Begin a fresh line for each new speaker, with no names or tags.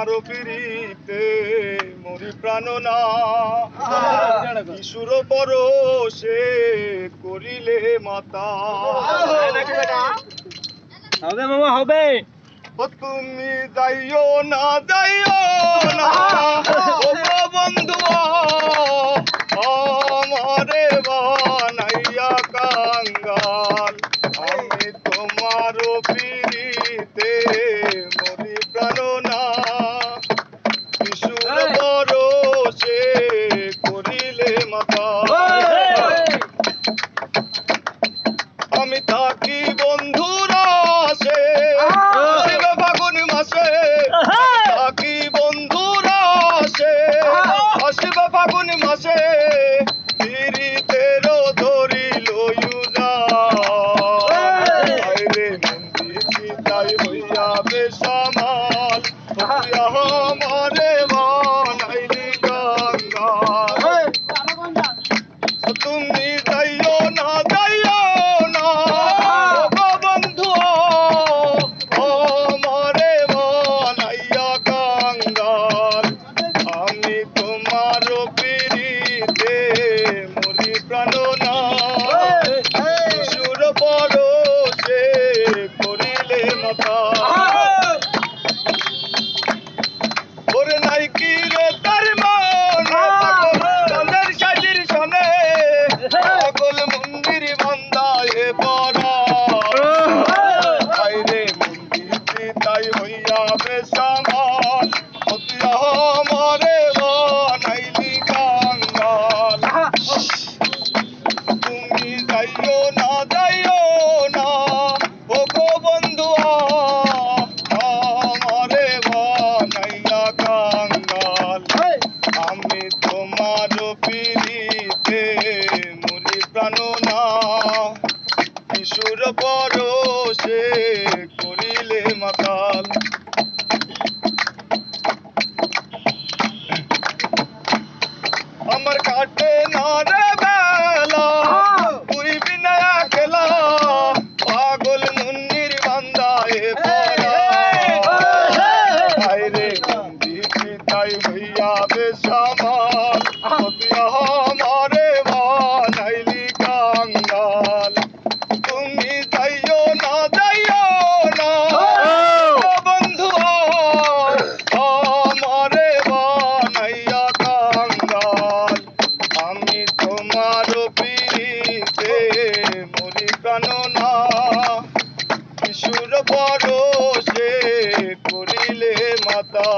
তোমার পিড়িতে মরি প্রাণ না কিশোর পরশে করিলে মাতা
হবে মামা হবে।
ও তুমি যাইও না ও বন্ধু আমারে বানাইয়া কাঙ্গাল আমি তোমার পিড়িতে মরি প্রাণ না কিশোর পরশে করিলে মাতা আমি থাকি বন্ধুরা আসে ফাগুন মাসে থাকি বন্ধুরা আসে আসিবা ফাগুন মাসে পিরিতের ধরিল রে মন্দির তাই হইয়া বেসামাল আমারে বানাইলি কাঙ্গাল তুমি যাইও না বন্ধু আমারে বানাইয়া কাঙ্গাল আমি তোমার পিড়িতে মরি প্রাণ না সুর পরশে করিলে মাতা ওরে নাই কি রে তার মনের সাজির সনে পাগল মন্দির বান্দায় পড়া রে মন্দির তাই হইয়া বেসামাল আমারে বানাইলি কাঙ্গাল তুমি যাইও না ও গো বন্ধু আমারে বানাইলা কাঙ্গাল আমি তোমার পিড়িতে মরি প্রাণ না কিশোর পরশে করিলে মাতাল আমার কাটে না রে বেলা তুই বিনা খেলা পাগল মুন্নির বান্দায় পড়া রে মন্দির তাই হইয়া বেসামাল আমারে বানাইলি কাঙ্গাল তুমি যাইও না বন্ধু আমারে বানাইয়া কাঙ্গাল আমি তোমার পিড়িতে মরি প্রাণ না কিশোর পরশে করিলে মাতা।